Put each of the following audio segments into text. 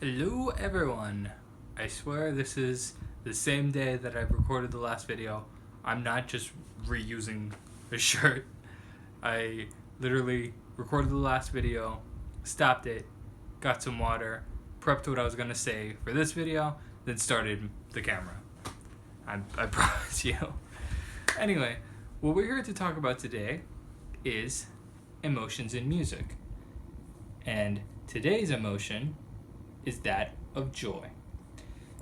Hello everyone! I swear this is the same day that I recorded the last video. I'm not just reusing a shirt. I literally recorded the last video, stopped it, got some water, prepped what I was gonna say for this video, then started the camera. I promise you. Anyway, what we're here to talk about today is emotions in music. And today's emotion is that of joy.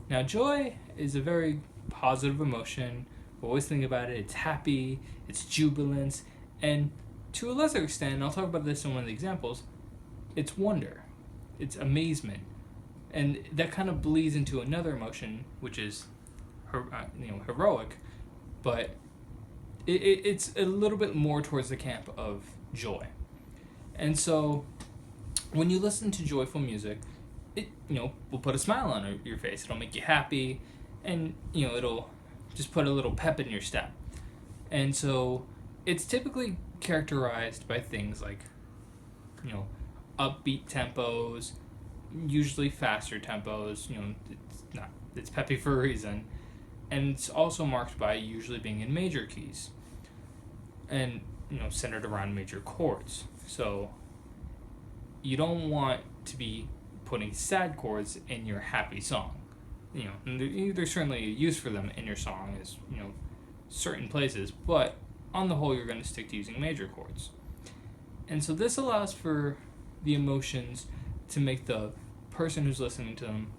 Now, joy is a very positive emotion. We always think about it. It's happy, it's jubilance, and to a lesser extent, and I'll talk about this in one of the examples, it's wonder, it's amazement. And that kind of bleeds into another emotion, which is heroic, but it's a little bit more towards the camp of joy. And so when you listen to joyful music, it will put a smile on your face. It'll make you happy, and it'll just put a little pep in your step. And so it's typically characterized by things like upbeat tempos, usually faster tempos. It's peppy for a reason, and it's also marked by usually being in major keys and centered around major chords. So you don't want to be putting sad chords in your happy song. There's certainly a use for them in your song as certain places, but on the whole you're going to stick to using major chords. And so this allows for the emotions to make the person who's listening to them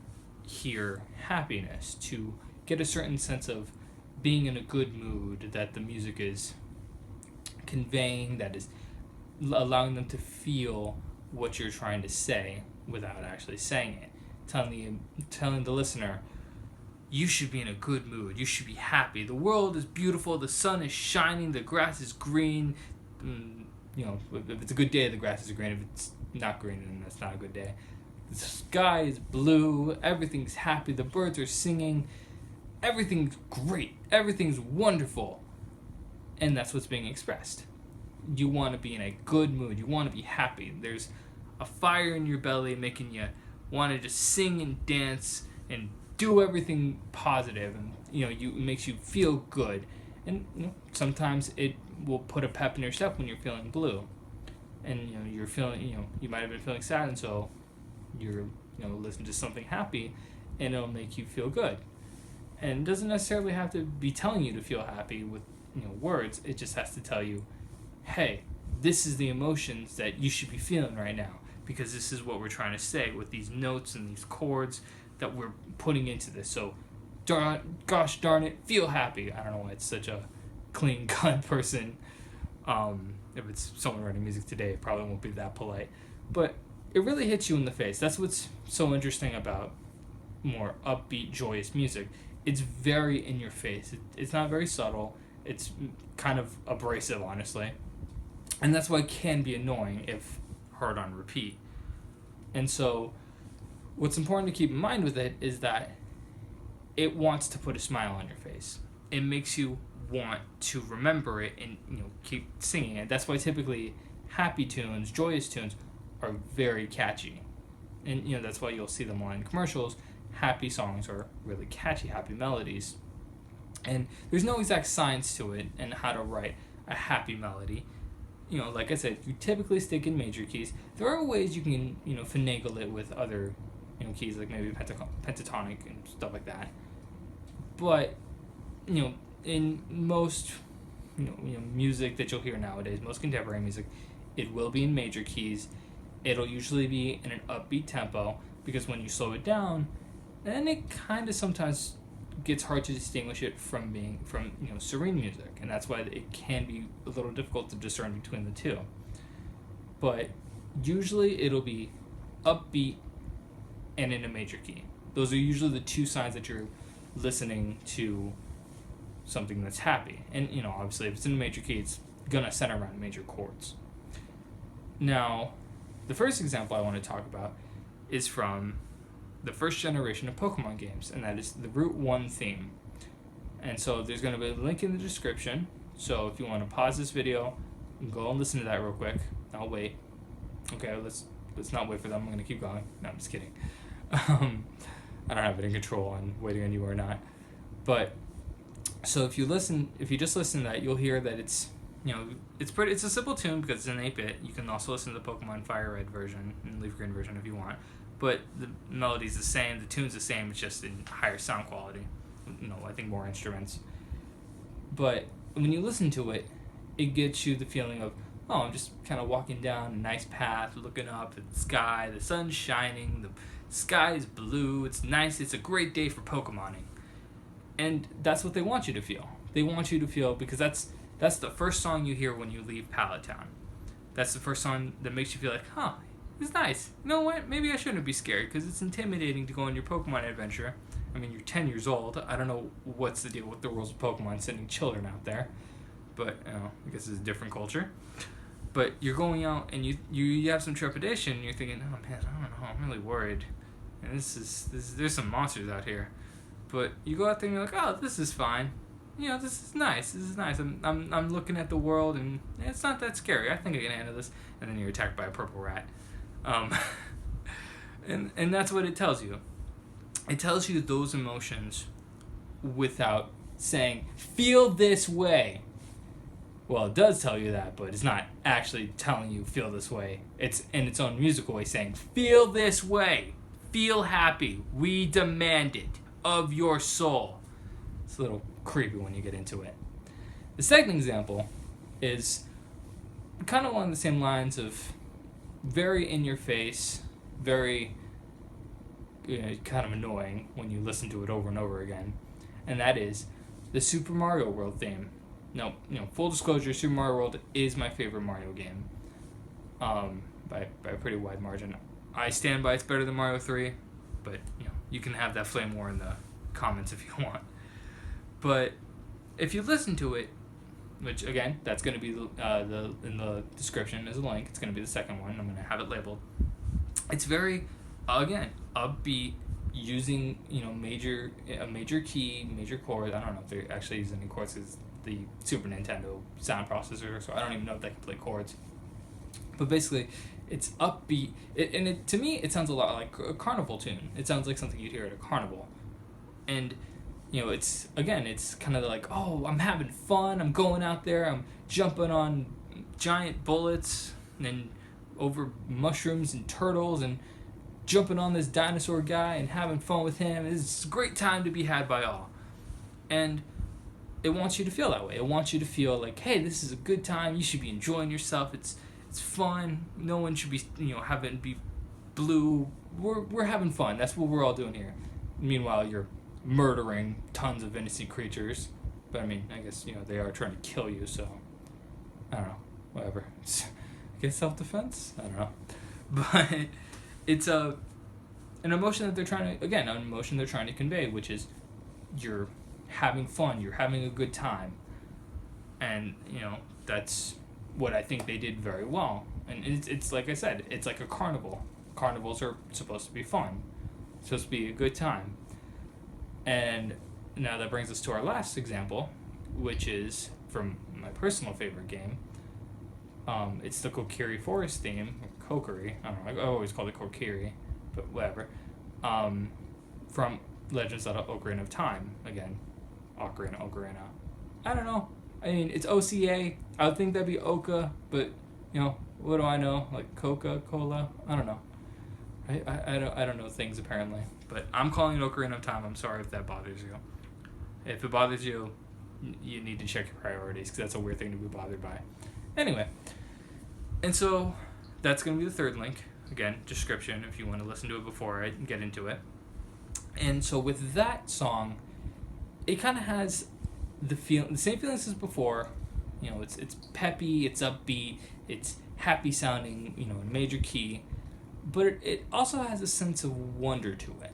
hear happiness, to get a certain sense of being in a good mood that the music is conveying, that is allowing them to feel what you're trying to say without actually saying it, telling the listener, you should be in a good mood, you should be happy, the world is beautiful, the sun is shining, the grass is green. If it's a good day, the grass is green. If it's not green, then that's not a good day. The sky is blue, everything's happy, the birds are singing, everything's great, everything's wonderful. And that's what's being expressed. You want to be in a good mood, you want to be happy. There's a fire in your belly making you want to just sing and dance and do everything positive, and it makes you feel good. And sometimes it will put a pep in your step when you're feeling blue, and you're feeling you might have been feeling sad, and so you're listen to something happy and it'll make you feel good. And it doesn't necessarily have to be telling you to feel happy with words. It just has to tell you, hey, this is the emotions that you should be feeling right now, because this is what we're trying to say with these notes and these chords that we're putting into this. So, gosh darn it, feel happy. I don't know why it's such a clean cut person. If it's someone writing music today, it probably won't be that polite. But it really hits you in the face. That's what's so interesting about more upbeat, joyous music. It's very in your face. It's not very subtle. It's kind of abrasive, honestly. And that's why it can be annoying if heard on repeat. And so what's important to keep in mind with it is that it wants to put a smile on your face. It makes you want to remember it and keep singing it. That's why typically happy tunes, joyous tunes are very catchy. And that's why you'll see them on commercials. Happy songs are really catchy, happy melodies. And there's no exact science to it and how to write a happy melody. Like I said, you typically stick in major keys. There are ways you can, finagle it with other, keys, like maybe pentatonic and stuff like that. But, in most, music that you'll hear nowadays, most contemporary music, it will be in major keys. It'll usually be in an upbeat tempo, because when you slow it down, then it kind of sometimes gets hard to distinguish it from serene music, and that's why it can be a little difficult to discern between the two. But usually it'll be upbeat and in a major key. Those are usually the two signs that you're listening to something that's happy. And obviously if it's in a major key, it's gonna center around major chords. Now, the first example I want to talk about is from the first generation of Pokemon games, and that is the Route 1 theme. And so there's going to be a link in the description, so if you want to pause this video and go and listen to that real quick. I'll wait. Okay, let's not wait for them. I'm going to keep going. No, I'm just kidding. I don't have it in control on Waiting on You or not. But so if you just listen to that, you'll hear that it's it's a simple tune because it's an 8-bit. You can also listen to the Pokemon Fire Red version and Leaf Green version if you want. But the melody's the same, the tune's the same, it's just in higher sound quality. I think more instruments. But when you listen to it, it gets you the feeling of, oh, I'm just kind of walking down a nice path, looking up at the sky, the sun's shining, the sky is blue, it's nice, it's a great day for Pokemoning. And that's what they want you to feel. They want you to feel, because that's the first song you hear when you leave Pallet Town. That's the first song that makes you feel like, huh, it's nice. You know what? Maybe I shouldn't be scared, because it's intimidating to go on your Pokemon adventure. I mean, you're 10 years old. I don't know what's the deal with the rules of Pokemon sending children out there. But, I guess it's a different culture. But you're going out and you have some trepidation. And you're thinking, oh man, I don't know. I'm really worried. And there's some monsters out here. But you go out there and you're like, oh, this is fine. This is nice. This is nice. I'm looking at the world and it's not that scary. I think I can handle this. And then you're attacked by a purple rat. And that's what it tells you. It tells you those emotions without saying, feel this way. Well, it does tell you that, but it's not actually telling you feel this way. It's in its own musical way saying, feel this way. Feel happy. We demand it of your soul. It's a little creepy when you get into it. The second example is kind of along the same lines of very in your face, very kind of annoying when you listen to it over and over again, and that is the Super Mario World theme. Now, full disclosure, Super Mario World is my favorite Mario game, by a pretty wide margin. I stand by it's better than Mario 3, but you can have that flame war in the comments if you want. But if you listen to it, which again, that's going to be in the description as a link. It's going to be the second one. I'm going to have it labeled. It's very, again, upbeat, using a major key, major chord. I don't know if they're actually using any chords. It's the Super Nintendo sound processor, so I don't even know if they can play chords. But basically, it's upbeat, to me, it sounds a lot like a carnival tune. It sounds like something you'd hear at a carnival, and it's kind of like, oh, I'm having fun. I'm going out there. I'm jumping on giant bullets and over mushrooms and turtles and jumping on this dinosaur guy and having fun with him. It's a great time to be had by all. And it wants you to feel that way. It wants you to feel like, hey, this is a good time. You should be enjoying yourself. It's fun. No one should be, having be blue. We're having fun. That's what we're all doing here. Meanwhile, you're murdering tons of innocent creatures. But I mean, I guess, they are trying to kill you, so I don't know. Whatever. I guess self-defense? I don't know. But it's an emotion that they're trying to convey, which is you're having fun, you're having a good time. And, that's what I think they did very well. And it's like I said, it's like a carnival. Carnivals are supposed to be fun. It's supposed to be a good time. And now that brings us to our last example, which is from my personal favorite game. It's the Kkorkiri Forest theme, or Kkorkiri. I don't know, I always call it Kkorkiri, but whatever. From Legend of Zelda Ocarina of Time. Again, Ocarina. I don't know. I mean, it's OCA. I would think that'd be Oka, but, what do I know? Like Coca-Cola? I don't know. I don't know things, apparently. But I'm calling it Ocarina of Time. I'm sorry if that bothers you. If it bothers you, you need to check your priorities, because that's a weird thing to be bothered by. Anyway, and so that's going to be the third link. Again, description if you want to listen to it before I get into it. And so with that song, it kind of has the same feelings as before. It's peppy, it's upbeat, it's happy sounding, in a major key. But it also has a sense of wonder to it.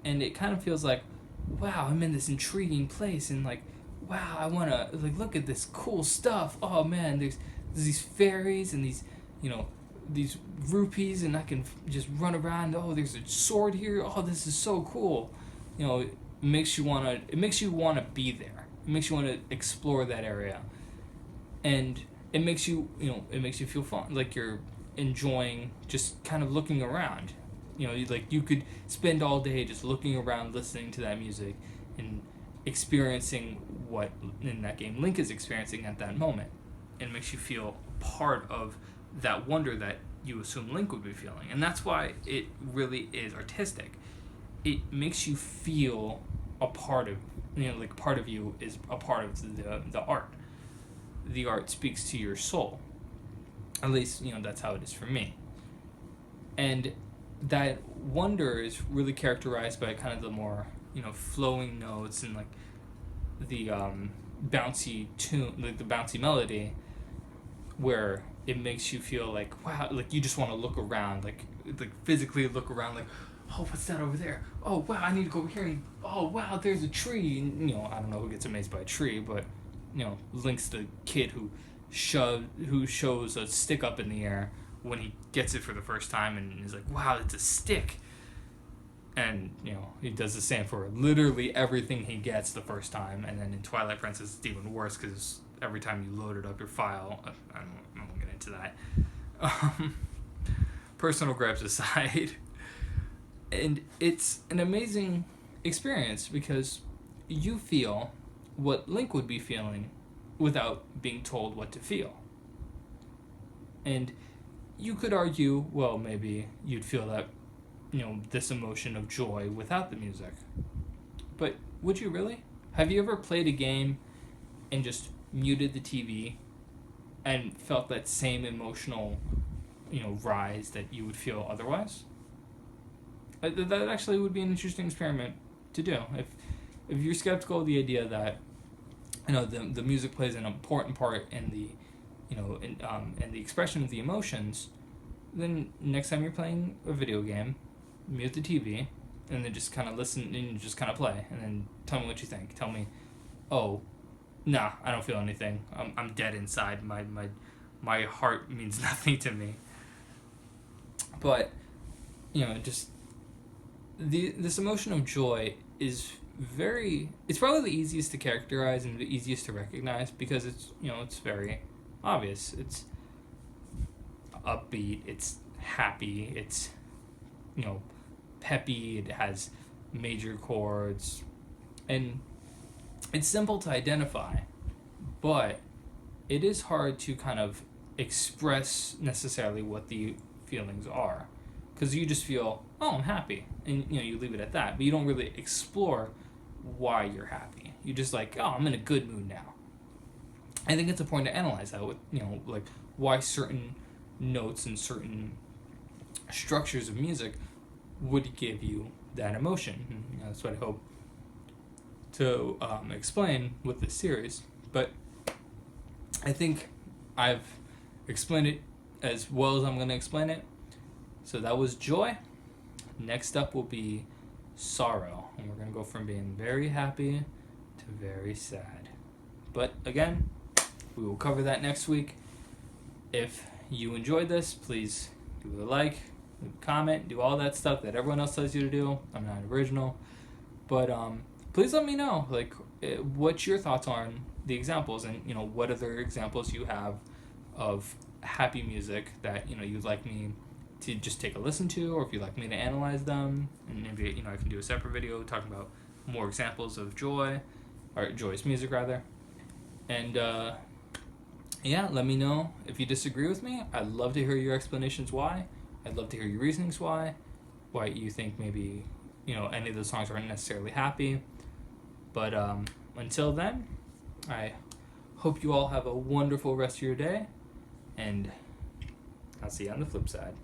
And it kind of feels like, wow, I'm in this intriguing place, and like, wow, I want to look at this cool stuff. Oh man, there's these fairies and these, these rupees, and I can just run around. Oh, there's a sword here. Oh, this is so cool. It makes you want to be there. It makes you want to explore that area. And it makes you, feel fun, like you're enjoying just kind of looking around. You could spend all day just looking around, listening to that music, and experiencing what in that game Link is experiencing at that moment. It makes you feel part of that wonder that you assume Link would be feeling, and that's why it really is artistic. It makes you feel a part of, part of you is a part of the art. The art speaks to your soul. At least, that's how it is for me. And that wonder is really characterized by kind of the more, flowing notes and like the bouncy tune, like the bouncy melody, where it makes you feel like, wow, like you just want to look around, like physically look around, like, oh, what's that over there? Oh, wow, I need to go over here, and oh, wow, there's a tree. And, I don't know who gets amazed by a tree, but Link's the kid who shows a stick up in the air when he gets it for the first time, and is like, wow, it's a stick. And he does the same for literally everything he gets the first time. And then in Twilight Princess it's even worse, because every time you loaded up your file, I won't get into that. Personal gripes aside, and it's an amazing experience because you feel what Link would be feeling without being told what to feel. And you could argue, well, maybe you'd feel that, this emotion of joy without the music. But would you really? Have you ever played a game and just muted the TV and felt that same emotional, rise that you would feel otherwise? That actually would be an interesting experiment to do. If you're skeptical of the idea that, the music plays an important part in the, in the expression of the emotions, then next time you're playing a video game, mute the TV, and then just kind of listen and just kind of play, and then tell me what you think. Tell me, oh, nah, I don't feel anything. I'm dead inside. My heart means nothing to me. But, just this emotion of joy is it's probably the easiest to characterize and the easiest to recognize because it's, it's very obvious. It's upbeat, it's happy, it's, peppy, it has major chords, and it's simple to identify, but it is hard to kind of express necessarily what the feelings are, because you just feel, oh, I'm happy, and you leave it at that, but you don't really explore why you're happy. You just like, oh, I'm in a good mood now. I think it's important to analyze that with, like why certain notes and certain structures of music would give you that emotion. And, that's what I hope to explain with this series. But I think I've explained it as well as I'm going to explain it. So that was joy. Next up will be sorrow. And we're going to go from being very happy to very sad. But again, we will cover that next week. If you enjoyed this, please give it a like, comment, do all that stuff that everyone else tells you to do. I'm not original. But please let me know what your thoughts are on the examples, and what other examples you have of happy music that you'd like me to just take a listen to, or if you'd like me to analyze them, and maybe I can do a separate video talking about more examples of joy, or joyous music rather. And let me know if you disagree with me. I'd love to hear your explanations why. I'd love to hear your reasonings why you think maybe any of the songs aren't necessarily happy. But until then, I hope you all have a wonderful rest of your day, and I'll see you on the flip side.